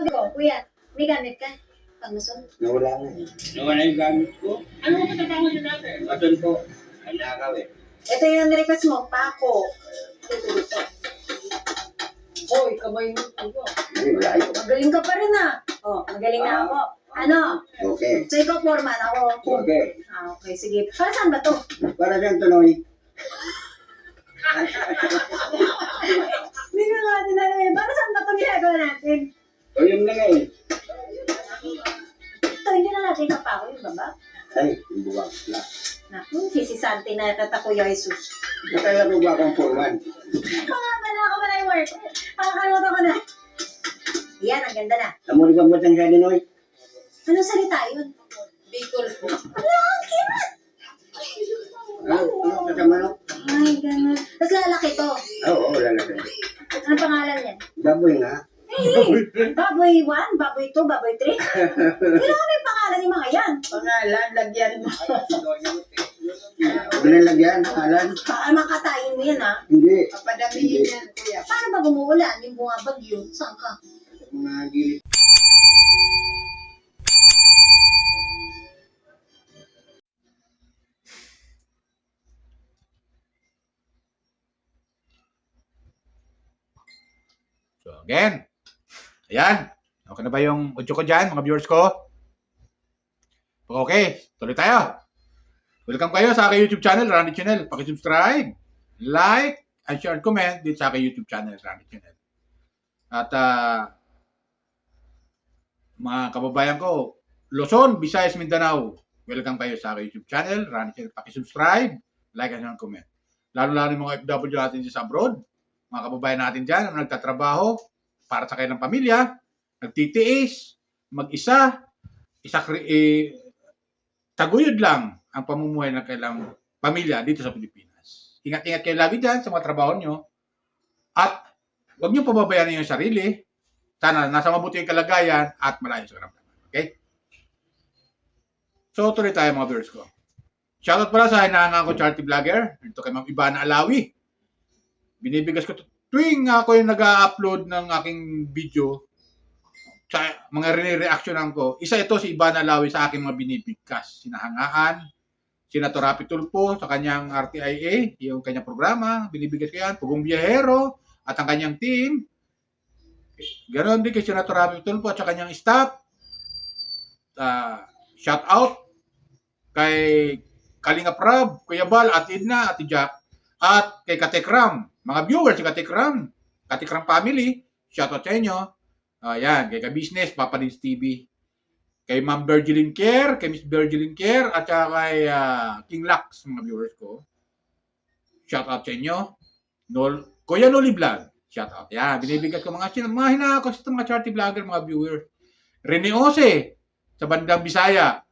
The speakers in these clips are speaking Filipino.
ko, kuya, may gamit ka? Pangmusol? Nawala na eh. Nawala yung gamit ko. Ano mo pagkatawag niyo dati? Matun po. Ang nakaw eh. Ito yung request mo, pako. Ito. Hoy, kamay mo. Ay, wala yun. Magaling ka pa rin magaling na ako. Ano? Okay. So ikaw foreman, ako. Okay. Okay, sige. Para saan ba to? Para siyang tuloy. Hindi ko natin alam eh. Para saan ba ito ginagawa natin? O yung lang eh. Ito, hindi na natin kapako yung baba. Ay, yung buwag na. Naku, sisisante na yata Kuya Jesus. Kaya ko ba akong foreman? Pangabala ako na yung work. Pakakalimutan ko na. Yan, ang ganda na. Namuli ka mo siyang siya Noy? Anong salita yun? Bicol po. Ala, ang cute! Ano sa manok? Ay, ganun. Tapos lalaki to. Oo, lalaki. Anong pangalan niya? Baboy nga. Hey, baboy 1, baboy 2, baboy 3. Hindi na yung pangalan ng mga yan. Pangalan, lagyan mo. Binalagyan, pangalan. Baka makatayin mo yan, ha? Hindi. Papadamihin yan, kuya. Paano ba bumuulan? Yung bunga bagyo? Saan ka? Mga gilid. So again, ayan. Okay na ba yung audio ko dyan, mga viewers ko? Okay, tuloy tayo. Welcome kayo sa aking YouTube channel, Randy Channel. Paki-subscribe, like, and share, and comment dito sa aking YouTube channel, Randy Channel. At mga kababayan ko, Luzon, Visayas, Mindanao, welcome kayo sa aking YouTube channel, Randy Channel. Paki-subscribe, like, and share, and comment. Lalo-lalo yung mga FW natin dyan sa abroad, mga kababayan natin dyan na nagtatrabaho para sa kanilang pamilya, nagtitiis, mag-isa, taguyod lang ang pamumuhay ng kailang pamilya dito sa Pilipinas. Ingat-ingat kayo lagi dyan sa mga trabaho nyo at huwag nyo pababayaan yung sarili. Sana nasa mabuti yung kalagayan at malayo sa karamdaman. Okay? So, tuloy tayo mga viewers ko. Shoutout pala sa hinahangaan ko charity vlogger. Ito kay Ma'am Ivana Alawi. Binibigas ko tuwing ako yung nag-upload ng aking video sa mga reaksyonan ko. Isa ito si Ivana Alawi sa aking mga binibigkas. Sinahangaan, Senator Rapi Tulfo sa kanyang RTIA, yung kanyang programa, binibigkas ko yan, Pugong Biyahero at ang kanyang team. Ganon din kay Senator Rapi Tulfo at sa kanyang staff. Shout out kay Kalinga Prab, Kuya Bal, Ate Edna, Ate Jack, at kay Katekram. Mga viewers, si Katekram family, shout out sa inyo. Ayan, kay Ka-Business, Papa Dins TV. Kay Ma'am Virgilin Care, kay Miss Virgilin Care, at saka kay King Lux, mga viewers ko. Shout out sa inyo. Kuya Noli Vlog, shout out. Yan, binibigyan ko mga hinahakos ito mga charity vlogger, mga viewers. Rene Ose, sa bandang Bisaya,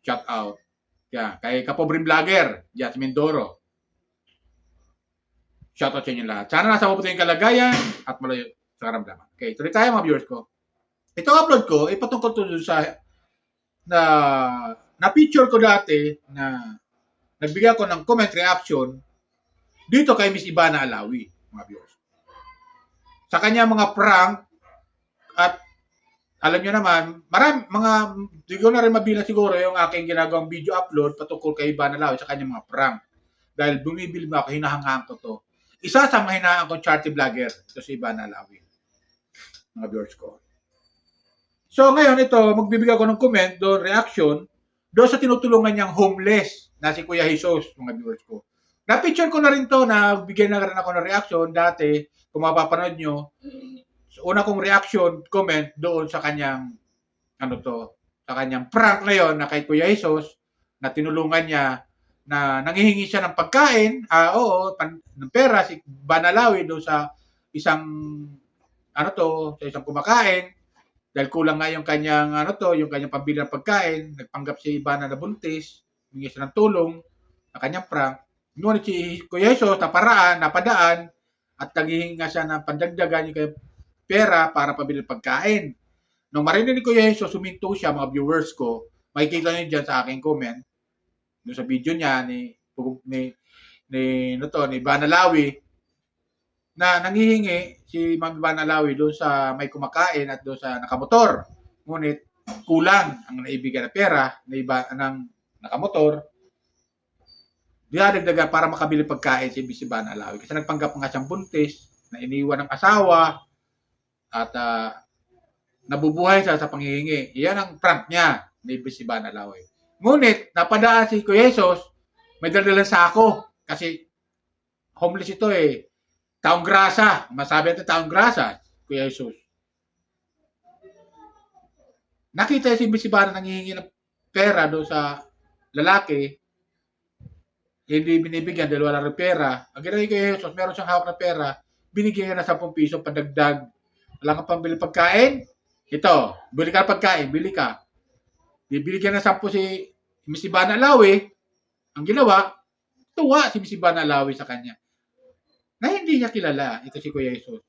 shout out. Yan, kay Kapobrin Vlogger, Jasmine Doro. Shout out sa inyo lahat. Sana nasa mabuti yung kalagayan at malayo sa karamdaman. Okay, tuloy tayo mga viewers ko. Ito upload ko, patungkol to sa na picture ko dati na nagbigay ako ng comment reaction dito kay Miss Ivana Alawi, mga viewers. Sa kanya mga prank at alam nyo naman, di ko na rin mabilang siguro yung aking ginagawang video upload patungkol kay Ivana Alawi sa kanya mga prank. Dahil bumibili ako, hinahangaan ko to. Isa sa mga hinahangaan ko charity vlogger, ito si Ivana Alawi, mga viewers ko. So ngayon ito, magbibigay ako ng comment doon, reaction, doon sa tinutulungan niyang homeless na si Kuya Jesus, mga viewers ko. Na-picture ko na rin to, na bigyan na rin ako ng reaction dati, kung mapapanood nyo. So, una kong reaction, comment doon sa kanyang, sa kanyang prank na yon na kay Kuya Jesus, na tinulungan niya, na nanghihingi siya ng pagkain, ng pera, si Banalawi doon sa isang, sa isang kumakain, dahil kulang nga yung kanyang, yung kanyang pambili ng pagkain, nagpanggap si Ivana na buntis, humingi siya ng tulong, na kanyang prank. Ngunit si Kuya Jesus, napadaan, at naghihingi nga siya ng pandagdagan yung pera para pabili ng pagkain. Nung marinig ni Kuya Jesus, suminto siya, mga viewers ko, makikita niyo dyan sa aking comment, doon sa video niya, ni Ivana Alawi, na nangihingi si Ma'am Ivana Alawi doon sa may kumakain at doon sa nakamotor. Ngunit kulang ang naibigay na pera ng nakamotor. Dinadagdagan para makabili pagkain si Miss Ivana Alawi. Kasi nagpanggap nga siyang buntis, na iniwan ng asawa, at nabubuhay siya sa panghihingi. Iyan ang prank niya ni Miss Ivana Alawi. Ngunit, napadaan si Kuya Jesus, may dalalang sako. Kasi homeless ito eh. Taong grasa. Masabi natin taong grasa, Kuya Jesus. Nakita si Miss Ivana nanghihingi ng pera doon sa lalaki. Hindi binibigyan dahil wala rin pera. Ang ginawa ni Kuya Jesus, meron siyang hawak na pera, binigyan niya na 10 piso pandagdag. Wala kang pambili pagkain? Ito, bili ka ng pagkain, bili ka. Bibigyan na 10 si Miss Ivana Alawi. Ang ginawa, tuwa si Miss Ivana Alawi sa kanya. Na hindi niya kilala, ito si Kuya Jesus.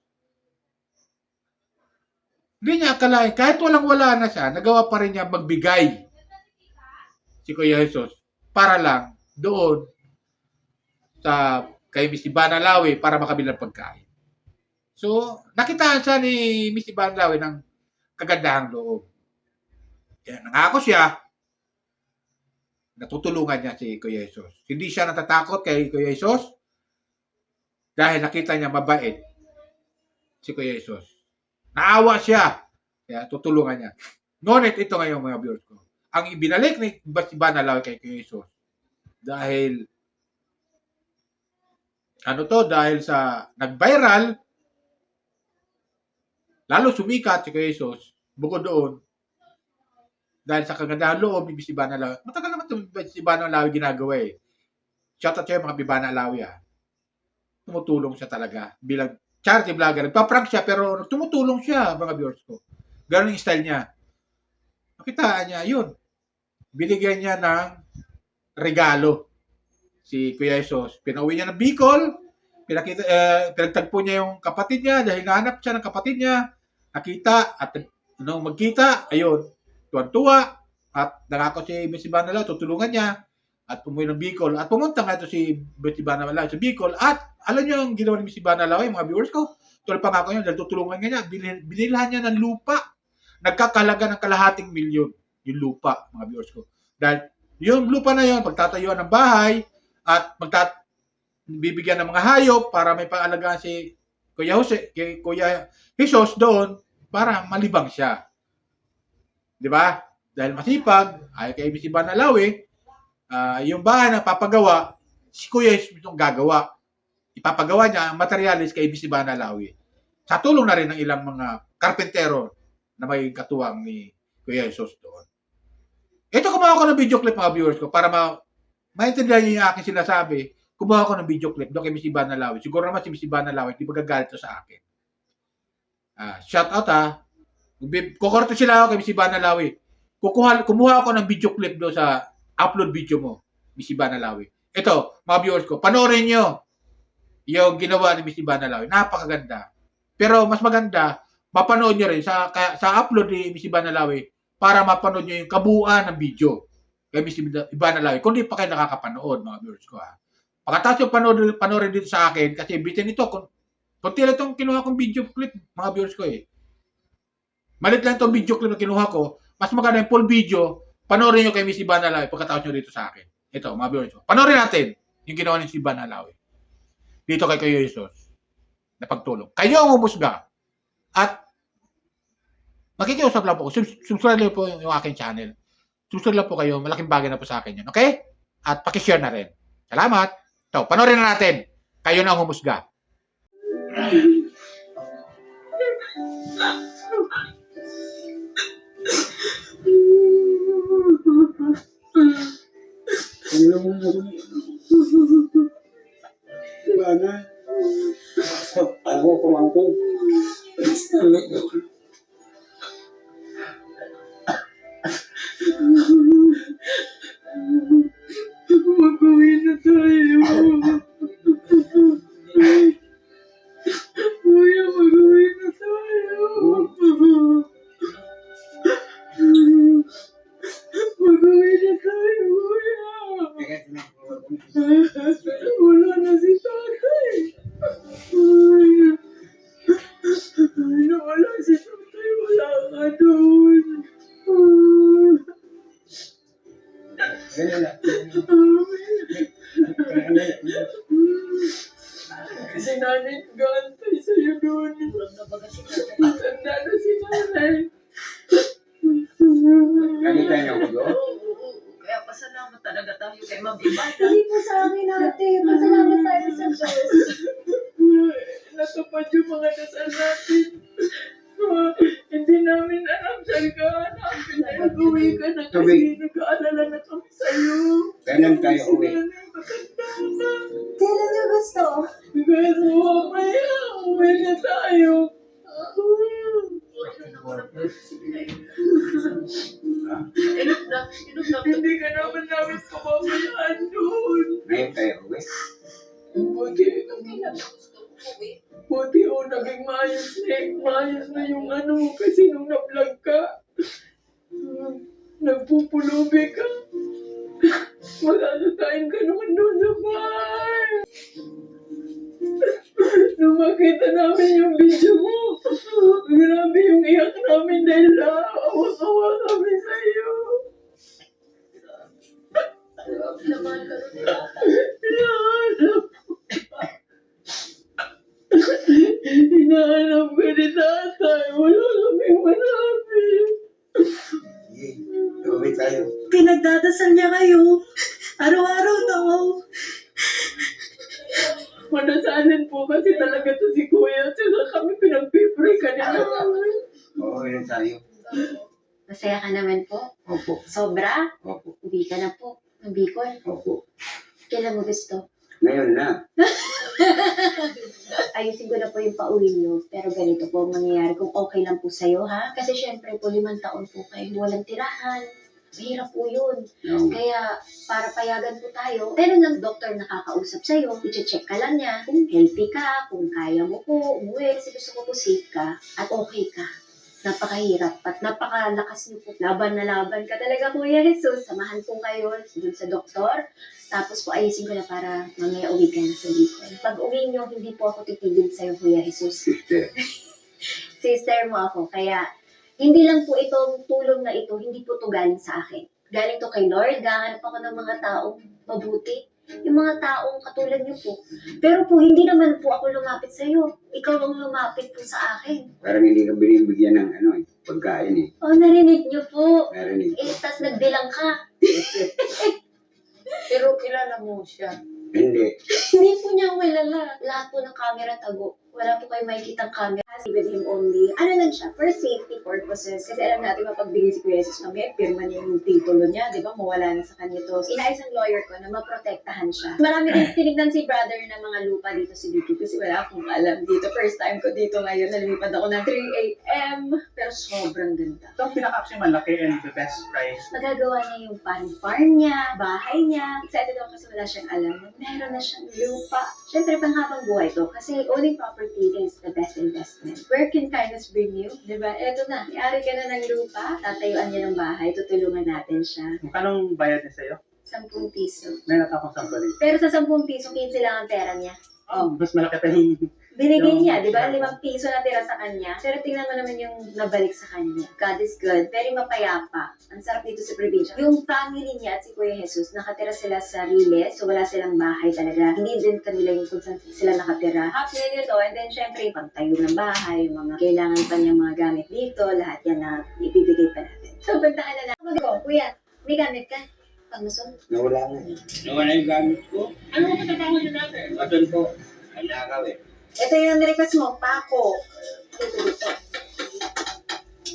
Hindi niya akalain, kahit walang-wala na siya, nagawa pa rin niya magbigay si Kuya Jesus para lang doon sa kay Miss Ivana Alawi para makabili ng pagkain. So, nakitaan siya ni Miss Ivana Alawi ng kagandahang loob. Kaya nangako siya, natutulungan niya si Kuya Jesus. Hindi siya natatakot kay Kuya Jesus dahil nakita niya mabait si Kuya Jesus. Naawa siya, kaya tutulungan niya. Ngunit ito ngayon mga viewers ko, ang ibinalik ni Miss Ivana Alawi kay Kuya Jesus dahil dahil sa nag-viral, lalo sumikat si Kuya Jesus, bukod doon, dahil sa kagandahan loob ni Miss Ivana Alawi. Matagal naman itong Miss Ivana Alawi ginagawa eh. Shoutout sa'yo mga Ivana Alawi ah. Tumutulong siya talaga bilang charity vlogger. Nagpa-prank siya pero tumutulong siya mga viewers ko. Ganun yung style niya. Makitaan niya, yun. Binigyan niya ng regalo si Kuya Jesus. Pinauwi niya ng Bicol. Pinagtagpo niya yung kapatid niya dahil nahanap siya ng kapatid niya. Nakita at nung magkita, ayun, tuwan-tuwa at nangako si Miss Ivana Alawi, tutulungan niya at umuwi ng Bicol. At pumunta nga ito si Miss Ivana Alawi sa Bicol at alam niyo ang ginawa ni Miss Ivana Alawi, mga viewers ko, tuloy pangako niya dahil tutulungan niya, binilhan niya ng lupa. Nagkakalaga ng ₱250,000 yung lupa, mga viewers ko. Dahil yung lupa na yun, pagtatayuan ng bahay at bibigyan ng mga hayop para may pangalagaan si Kuya Jesus doon para malibang siya. Di ba? Dahil masipag, ay kay Miss Ivana Alawi, yung bahay na papagawa, si Kuya Jesus itong gagawa. Ipapagawa niya ang materialis kay Miss Ivana Alawi. Sa tulong na rin ng ilang mga karpentero na may katuwang ni Kuya Jesus doon. Ito, kumuha ko ng video clip mga viewers ko para maintindihan niyo yung aking sinasabi. Kumuha ko ng video clip doon kay Miss Ivana Alawi. Siguro naman si Miss Ivana Alawi, di ba gagalit to sa akin? Shout out ha. Kukorto sila ako kay Miss Ivana Alawi. Kumuha ako ng video clip doon sa upload video mo, Miss Ivana Alawi. Ito, mga viewers ko, panoorin nyo yung ginawa ni Miss Ivana Alawi. Napakaganda. Pero mas maganda, mapanood nyo rin sa upload ni Miss Ivana Alawi para mapanood nyo yung kabuuan ng video kay Miss Ivana Alawi. Kung di pa kayo nakakapanood, mga viewers ko ha. Pagkatapos yung panoorin dito sa akin, kasi bitin ito, kunti lang itong kinuha kong video clip, mga viewers ko eh. Malit lang itong video clip na kinuha ko, mas maganda yung full video, panoorin nyo kay Miss Ivana Alawi pagkatapos nyo dito sa akin. Ito, mga viewers ko. Panoorin natin yung ginawa ni Miss Ivana Alawi dito kay Kuya Jesus na pagtulong. Kayo ang humusga. At makikiusap lang po. Subscribe lang po yung aking channel. Subscribe lang po kayo. Malaking bagay na po sa akin yun. Okay? At pakishare na rin. Salamat. Ito, panoorin na natin. Kayo na ang humusga. Ivana. Ako kumangkong. Mag-uwi na tayo. Kuya, mag-uwi na tayo. Mag-uwi na tayo, kuya. Nakita niyo ko doon? Kaya pasalamat talaga tayo kay Ma'am Ivana. Hindi po sa akin ate. Pasalamat tayo sa Diyos. Natupad yung mga dasal natin. Hindi namin alam saan ka hanapin. Nag-uwi ka na kasi nag-aalala na kami sa'yo. Kailan tayo uwi? Kailan niyo gusto? Pero mamaya, uwi na tayo. Hindi ka naman namin pababayaan doon. Ngayon tayo uwi? Buti naging maayos na yung kasi nung na-vlog ka, nagpupulubi ka. Mag-asatayin ka naman doon sa bahay. Nung makita namin yung video mo, grabe yung iyak namin dahil awa-awa kami sa'yo. Hinahanap ka ni tatay. Wala kaming manapin. Uwi tayo. Pinagdadasal niya kayo. Araw-araw daw. Manasalin po kasi talaga to si Kuya. Sila kami pinag-pray kanina. Oo, yun tayo. Masaya ka naman po. Opo. Sobra. Opo. Uwi ka na po. Ng Bicol. Opo. Kailan mo gusto? Ngayon na. Ayusin ko na po yung pauwi niyo. Pero ganito po ang mangyayari kung okay lang po sa'yo, ha? Kasi syempre po, 5 taon po kayo. Walang tirahan. Mahirap po yun. No. Kaya, para payagan po tayo, meron lang doktor nakakausap sa'yo. I-check ka lang niya kung healthy ka, kung kaya mo po umuwi. Kasi gusto ko po safe ka at okay ka. Napakahirap at napakalakas niyo po. Laban na laban ka talaga, Kuya Jesus. Samahan po kayo dun sa doktor. Tapos po ayusin ko na para mamaya uwi ka na sa Bicol. Pag uwi niyo, hindi po ako titigil sa'yo, Kuya Jesus. Sister. Sister mo ako. Kaya, hindi lang po itong tulong na ito, hindi po ito galing sa akin. Galing to kay Lord. Gahanap ako ng mga taong mabuti. Yung mga taong katulad niyo po. Pero po, hindi naman po ako lumapit sa iyo. Ikaw ang lumapit po sa akin. Parang hindi ka binibigyan ng pagkain eh. Oh, narinig niyo po. Narinig ko. Tas nagbilang ka. Pero kilala mo siya. Hindi. Hindi po niya ako kilala. Lahat po ng camera tago. Wala po kayo makikitang camera. With him only. Ano lang siya? For safety purposes. Kasi alam natin mapagbigay si Kuya Jesus kami. Pirma niya yung titulo niya. Di ba? Mawala na sa kanya to. Inayos ng lawyer ko na maprotektahan siya. Marami din tinignan si brother ng mga lupa dito sa dito. Kasi wala akong alam dito. First time ko dito ngayon. Nalipad ako ng 3 a.m. Pero sobrang ganda. Ito ang pinaka-actually malaki and the best price. Magagawa niya yung farm niya, bahay niya. Excited ako kasi wala siyang alam. Meron na siyang lupa. Siyempre, panghabang buhay to. Kasi owning property is the best investment. Where can kindness bring you? Diba? Eto na. May-ari ka na ng lupa. Tatayuan niya ng bahay. Tutulungan natin siya. Magkano bayad niya sa'yo? 10 piso. Meron akong sampali. Pero sa 10 piso, 15 lang ang pera niya. Oh, mas malaki pa yung... Binigay niya, di ba? 5 piso na tira sa kanya. Pero tingnan mo naman yung nabalik sa kanya. God is good. Very mapayapa. Ang sarap dito sa probinsya. Yung family niya at si Kuya Jesus, nakatira sila sa Riles. So wala silang bahay talaga. Hindi din kanila yung kung saan sila nakatira. Half million to. And then syempre, yung pagtayo ng bahay, yung mga kailangan pa niyang mga gamit dito, lahat yan na ibibigay pa natin. So puntahan na natin. Mag-go, Kuya, may gamit ka? Pangmasol? Nawala na eh. Nawala yung gamit ko. Ano ang pagkakataon niyo natin? Aton po. Alakaw eh. Ito yung request mo, pako. Dito.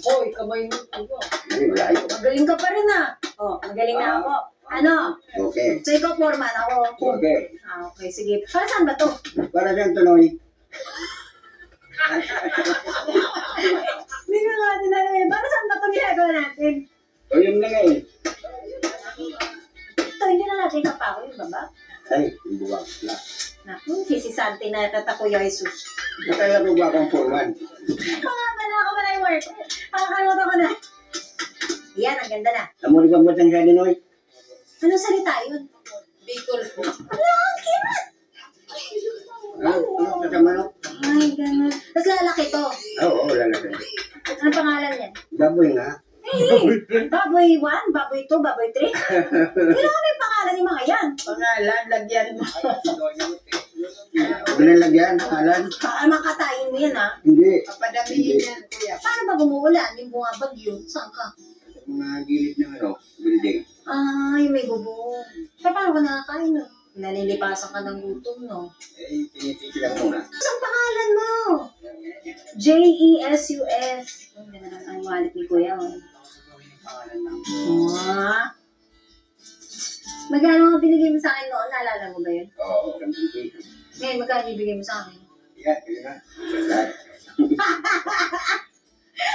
Hoy, kamay mo. Hindi, malayo. Magaling ka pa rin magaling na ako. Ano? Okay. So ikaw, foreman, ako. Okay. Okay, sige. Para saan ba to? Para siyang tuloy. Hindi ko natin alam eh. Para saan ba to ginagawa natin? O yun na nga eh. Ito, hindi na natin kapako yung baba. Ay, yung buwag na. Naku, sisisante na tata Kuya Jesus. Nakalaro ba akong foreman? Pangalan ako na yung work. Pakakalimutan ko na. Yan, ang ganda na. Namuli ka ba siyang ganinoy? Anong salita yun? Bicol po. Ala, ang cute! Ano kasama no? Ay, ganun. Tapos lalaki to. Oo, lalaki. Ano pangalan yan? Baboy nga. Eh, Baboy 1, baboy 2, baboy 3. Kailangan may pangalan yung mga yan. Pangalan, lagyan mo. Huwag na lagyan, pangalan. Baka makatayin mo yan, ha? Hindi. Papadamihin yan, kuya. Paano ba bumuulan? Yung bunga bagyo? Saan ka? Mga gilid ng building. Ah, yung may bubong. Paano ka nakakain, no? Nalilipasan ka ng gutom, no? Tinitik lang muna. Saan pangalan mo? J-E-S-U-S. Ang ganda ng wallet ni Kuya, oh. Ah. Magkano nga binigay mo sa akin noon? Naalala mo ba yun? Oo, 10 pesos. Ngayon, magkano ibigay mo sa akin? Yan, yun na. Lahat.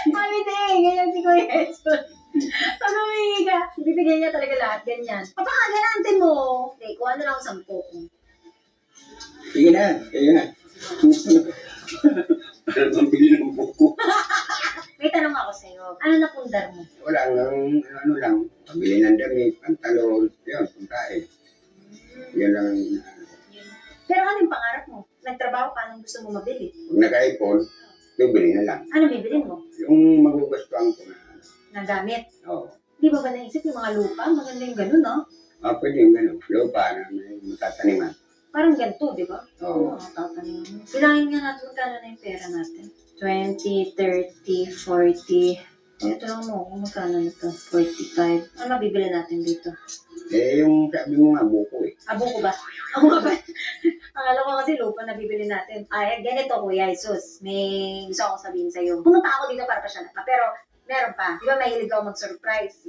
Ay, hindi. Ganyan si Kuya Jesus. Pag humingi ka, bibigyan niya talaga lahat. Ganyan. Papakaganante mo. Hindi, kuha na lang ako 10. Sige na, kayo na. Para pambili ng buko. May tanong ako sa'yo. Ano na pundar mo? Wala lang, ano lang. Pambili ng damit, pantalon, yun, pagkain. Yun lang. Pero ano yung pangarap mo? Nagtrabaho ka, anong gusto mo mabili? Pag naka-iPhone, bibili na lang. Ano bibilin mo? Yung magugustuhan ko na. Na gamit. Oo. Di ba naisip yung mga lupa? Maganda yung ganun, no? Pwede yung gano'n. Lupa na may matataniman. Parang ganito, di ba? Oo. Tataniman mo. Bilangin nga natin magkano na yung pera natin. 20, 30, 40. Ito lang mo, kung magkano nito? 45. Ano mabibili natin dito? Yung sabi mo nga, buko eh. Abo ko ba? Ako nga ba? Akala ko kasi lupa na bibili natin. Ay, ganito Kuya Jesus. May gusto ako sabihin sa'yo. Pumunta ako dito para pa siya naka. Pero meron pa. Di ba mahilig ako mag-surprise?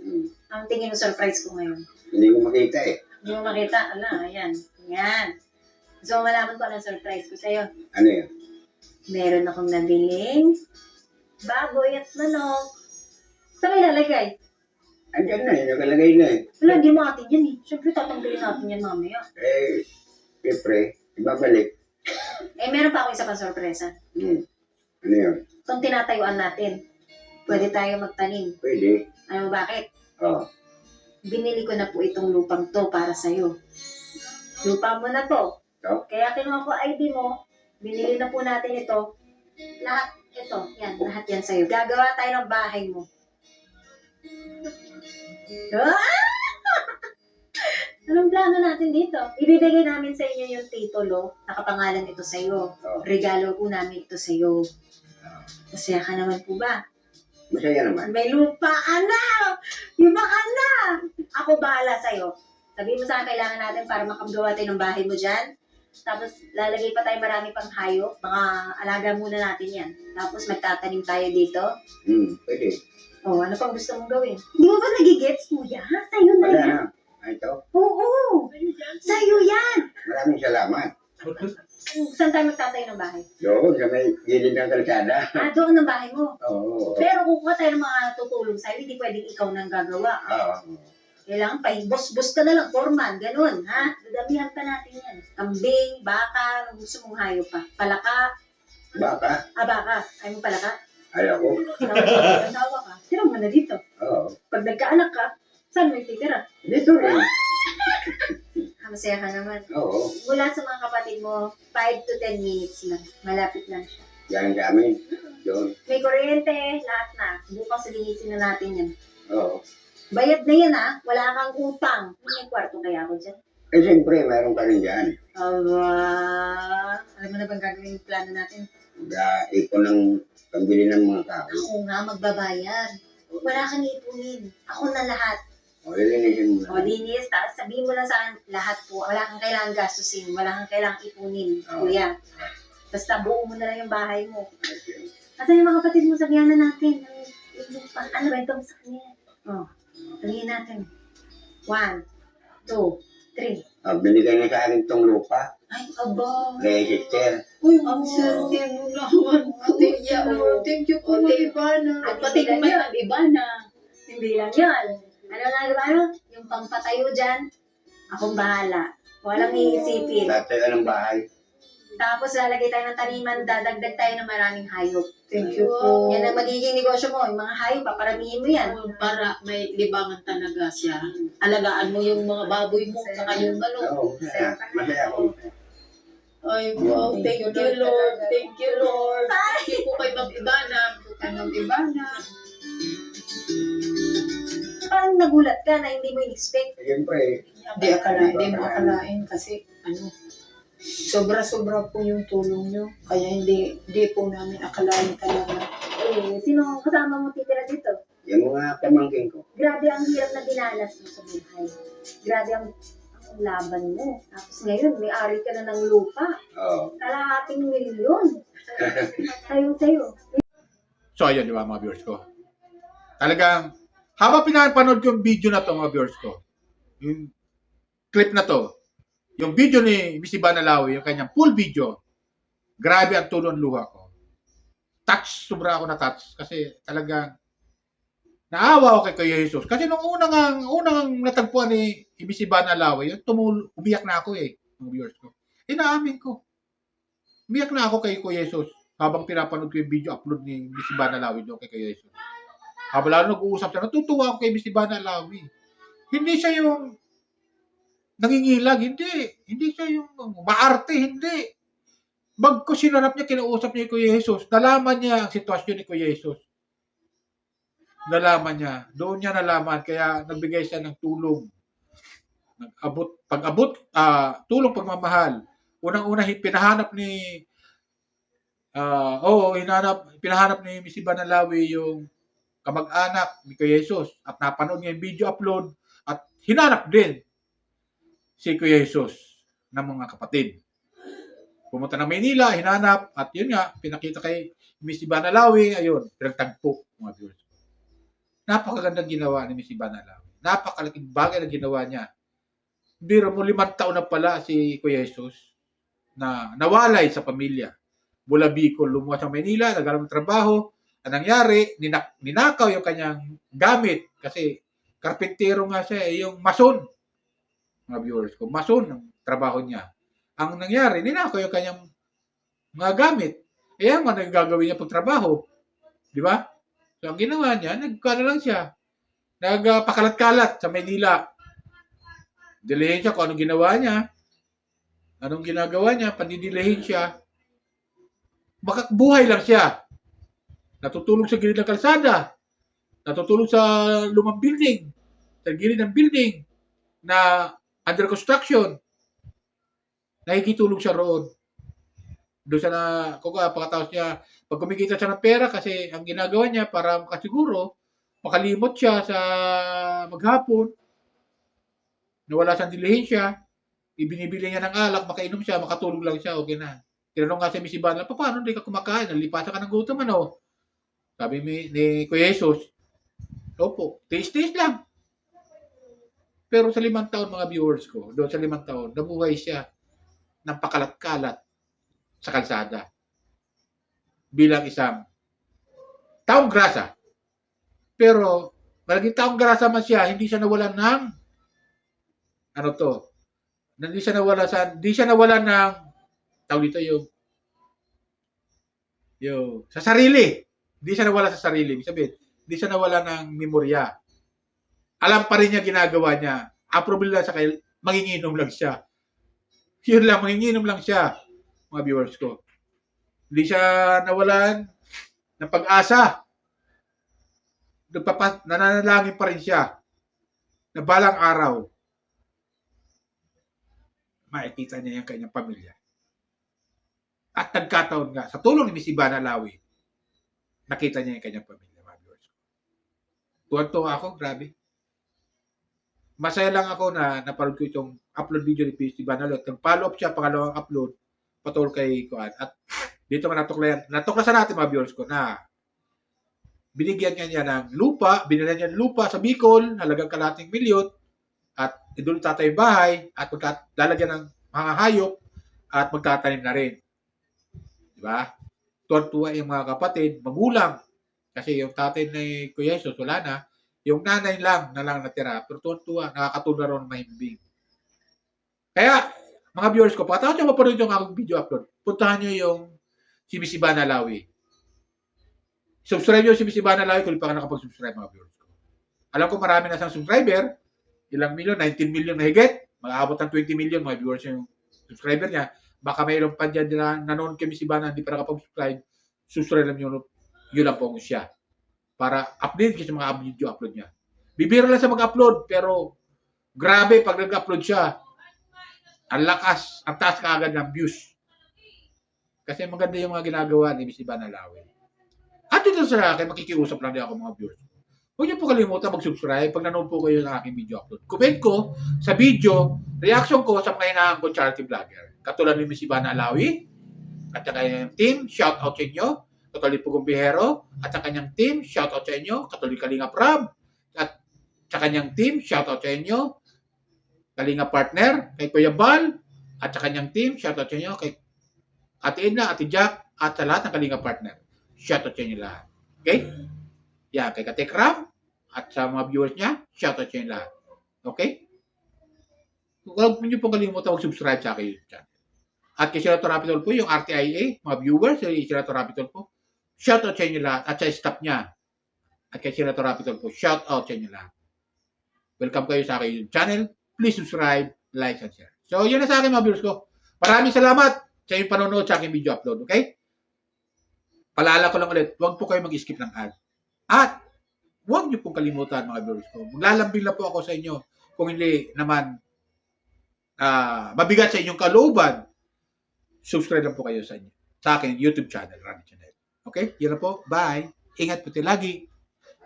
Ang tingin mo surprise ko ngayon. Hindi ko makita eh. Hindi mo makita. Ala, ayan. Yan. Gusto mo malaman ko anong surprise ko sa'yo. Ano yun? Meron akong nabiling baboy at manok. Saan may lalagay? Andiyan na, nakalagay na eh. Wala, hindi mo atin yan eh. Siyempre tatanggalin natin yan mamaya. Siyempre, ibabalik. Meron pa ako isa pang sorpresa. Ano yun? Itong tinatayuan natin. Pwede tayo magtanim. Pwede. Alam mo bakit? Oo. Binili ko na po itong lupang to para sa'yo. Lupa mo na to. So? Kaya kinuha ko ID mo. Binili na po natin ito. Lahat ito. Yan, lahat yan sa'yo. Gagawa tayo ng bahay mo. Ah! Anong plano natin dito? Ibibigay namin sa inyo yung titulo. Nakapangalan ito sa'yo. Oo. Regalo po namin ito sa'yo. Masaya ka naman po ba? Masaya naman. May lupa ka na! Iba ka na! Ako bahala sa'yo. Sabihin mo sa akin kailangan natin para makagawa tayo ng bahay mo dyan. Tapos lalagay pa tayo marami pang hayop. Mga alaga muna natin yan. Tapos magtatanim tayo dito. Pwede. Oh, ano pang gusto mong gawin? Di mo ba nagigets mo yan? Sa'yo na Wala yan. na. Ito. Oo! Sa'yo yan! Maraming salamat. Saan tayo magtatayo ng bahay? Doon, sa may gilid ng kalsada. Doon ang bahay mo. Oo. Pero kukuha tayo ng mga tutulong sa'yo, hindi pwedeng ikaw nang gagawa. Oo. Kailangan pa, bus ka na lang, foreman, ganun, ha? Dadamihan pa natin yan. Kambing, baka, anong gusto mong hayop pa? Palaka? Baka. Baka. Ayaw mo palaka? Ayaw ko. Asawa ka. Tira mo na dito. Oo. Pag nagkaanak ka, saan mo ititira? Dito rin. Masaya ka naman. Oo. Mula sa mga kapatid mo, 5 to 10 minutes lang. Malapit lang siya. Yan sa amin. Doon. May kuryente, lahat na. Bukas linisin na natin yan. Oo. Bayad na yan, ha? Wala kang utang. May kwarto kaya ako dyan. Siyempre, mayroon ka rin dyan. Aba, alam mo na bang gagawin yung plano natin? Ipon ng pambili ng mga tao. Ako nga magbabayad. Wala kang ipunin. Ako na lahat. O, ilinisin mo O, na. linis. Tapos sabihin mo lang sa akin, lahat po. Wala kang kailangang gastusin. Wala kang kailangang ipunin. Oo. Kuya. Basta buo mo na lang yung bahay mo. Asan yung mga kapatid mo? Sabihan na natin. Ano ba itong sa kanya? O, sabihin natin. 1, 2, 3. Binigay na sa akin itong lupa. Ay, aba. Register. Uy, ang swerte mo naman. Kuya, thank you po, Ivana. At Pati hindi kung may lang yan. Ivana. Hindi lang yun. Ano nga ano? Yung pampatayo dyan, akong bahala. Walang iisipin. Lahat tayo ng bahay. Tapos lalagay tayo ng taniman, dadagdag tayo ng maraming hayop. Thank you po. Yan ang magiging negosyo mo. Yung mga hayop, paparamihin mo yan. Para may libangan talaga siya. Alagaan mo yung mga baboy mo, saka yung ano. Oo, masaya. Masaya ako. Ay, wow, thank you, Lord. Thank you, Lord. Thank you po kay Ma'am Ivana. Ma'am Ivana. nagulat ka na hindi mo in-expect? Siyempre, Hindi mo akalain kasi sobra-sobra po yung tulong nyo. Kaya hindi po namin akalain talaga. Sino kasama mo titira dito? yung mga pamangkin ko. Grabe ang hirap na dinanas mo sa buhay. Grabe ang laban mo. Tapos ngayon, may-ari ka na ng lupa. Oo. Kalahating milyon. Sa'yo. So, ayun, di ba, mga viewers ko? Talagang, habang pinapanood ko yung video na to, mga viewers ko, yung clip na to, yung video ni Miss Ivana Lawi, yung kanyang full video, grabe ang tulong luha ko. Sobra ako na-touch. Kasi talagang, naawa ako kay Kuya Jesus. Kasi nung unang natagpuan ni Miss Ivana Lawi, umiyak na ako mga viewers ko. Inaamin ko. Umiyak na ako kay Kuya Jesus habang pinapanood ko yung video upload ni Miss Ivana Lawi doon kay Kuya Jesus. Habang lalo nag-uusap siya, natutuwa ako kay Miss Ivana Lawi. Hindi siya yung nangingilag, hindi siya yung maarte, hindi. Bagko sinarap niya, kinausap niya Kuya Jesus, nalaman niya ang sitwasyon ni Kuya Jesus. Nalaman niya, doon niya nalaman, kaya nagbigay siya ng tulong. Tulong pagmamahal. Unang-una, pinahanap ni Miss Ivana Lawi yung kamag-anak ni Kuya Jesus at napanood niya yung video upload at hinanap din si Kuya Jesus ng mga kapatid. Pumunta ng Maynila, hinanap at yun nga, pinakita kay Miss Ivana Lawi, ayun, pinagtagpo mga viewers. Napakagandang ginawa ni Miss Ivana Lawi. Napakalaking bagay na ginawa niya. Biro mo 5 taon na pala si Kuya Jesus na nawalay sa pamilya. Mula Bicol, lumuwas sa Maynila, naghanap ng trabaho. Ang nangyari, ninakaw yung kanyang gamit kasi karpintero nga siya, yung mason. Mga viewers ko, mason ang trabaho niya. Ang nangyari, ninakaw yung kanyang mga gamit. Ang nagagawin niya pag trabaho. Di ba? So, ang ginawa niya, nagkala lang siya. Nagpakalat-kalat sa Maynila. Dilehin siya kung anong ginawa niya. Anong ginagawa niya, pandidilehin siya. Buhay lang siya. Natutulog sa gilid ng kalsada. Natutulog sa lumang building. Sa gilid ng building na under construction. Nakikitulog siya roon. Doon siya pagkatapos niya, pag kumikita siya ng pera kasi ang ginagawa niya para makasiguro, makalimot siya sa maghapon, nawala siyang dilihensya, ibinibili niya ng alak, makainom siya, makatulog lang siya, okay na. Tinanong nga si Miss Ivana, paano hindi ka kumakain? Nalipasan ka ng gutom, ano? Sabi ni Kuya Jesus, opo, taste lang. Pero sa 5 taon, mga viewers ko, doon sa 5 taon, nabuhay siya ng pakalat-kalat sa kalsada bilang isang taong grasa. Pero, naging taong grasa man siya, hindi siya nawalan ng hindi siya nawalan ng tawag dito yung sa sarili. Hindi siya nawala sa sarili. Ibig sabihin, hindi siya nawala ng memorya. Alam pa rin niya ginagawa niya. Ang problema sa kanya, manginginom lang siya. Yun lang, manginginom lang siya, mga viewers ko. Hindi siya nawalan ng pag-asa. Nananalangin pa rin siya na balang araw, makikita niya yung kanyang pamilya. At nagkataon nga, sa tulong ni Miss Ivana Lawi, nakita niya yung kanyang pamilya, mga viewers ko. Tuwan-tuwa ako, grabe. Masaya lang ako na naparod ko itong upload video ni Miss Ivana Lawi. Nag-follow up siya, pangalawang upload, patol kay Kuan. At dito nga natuklasan natin, mga viewers ko, na binigyan niya ng lupa, binigyan niya ng lupa sa Bicol, halagang $250,000, at doon tatay bahay, at lalagyan ng mga hayop, at magtatanim na rin. Diba? Tuwan-tuwa yung mga kapatid, magulang. Kasi yung tatay ni Kuya Jesus, wala na. Yung nanay lang na lang natira. Pero tuwan-tuwa, nakakatulong na rin mahimbing. Kaya, mga viewers ko, pagkatapos nyo mapanood yung aking video upload, puntahan nyo yung si Miss Ivana Lawi. Subscribe nyo si Miss Ivana Lawi kung hindi pa ka nakapag-subscribe, mga viewers ko. Alam ko marami na siyang subscriber. Ilang milyon? 19 million na higit. Mag-aabot ng 20 million, mga viewers yung subscriber niya. Baka mayroon pa dyan na nanonood kay Miss Ivana, hindi pa nakapag-subscribe. Subscribe lang yun lang po siya. Para update kasi mga video upload niya. Bibira lang sa mag-upload, pero grabe pag nag-upload siya. Ang lakas, ang taas kaagad ng views. Kasi maganda yung mga ginagawa ni Miss Ivana Alawi. At dito sa akin, makikiusap lang din ako mga viewers. Huwag niyo po kalimutan mag-subscribe pag nanood po kayo ng aking video upload. Comment ko sa video, reaction ko sa mga hinahangang ko charity vlogger. Katulad ni Miss Ivana Alawi, at sa kanyang team, shout out sa inyo. Katulad po Gumbihero, at sa kanyang team, shout out sa inyo. Katulad Kalinga Prab, at sa kanyang team, shout out sa inyo. Kalinga Partner, kay Kuya Bal, at sa kanyang team, shout out sa inyo. Kay Ate Edna, Ate Jack, at sa lahat ng Kalinga Partner. Shout out sa inyo lahat. Okay? Yan, kay Kate Kram, at sa mga viewers niya, shout out sa inyo lahat. Okay? Huwag niyo pong kalimutan mag-subscribe sa aking channel. At kay Senator Rapitol po, yung RTIA, mga viewers, si Senator Rapitol po, shout out sa inyo lahat, at sa staff niya. At kay Senator Rapitol po, shout out sa inyo lahat. Welcome kayo sa aking channel. Please subscribe, like, and share. So, yun na sa akin mga viewers ko. Maraming salamat sa inyong panonood sa aking video upload, okay? Paalala ko lang ulit, huwag po kayo mag-skip ng ad. At huwag niyo pong kalimutan mga viewers ko. Maglalambing lang po ako sa inyo kung hindi naman mabigat sa inyong kalooban. Subscribe lang po kayo sa inyo. Sa aking YouTube channel, Rani Channel. Okay? Yun na po. Bye. Ingat po tayo lagi.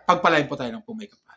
Pagpalain po tayo ng pumayka pa.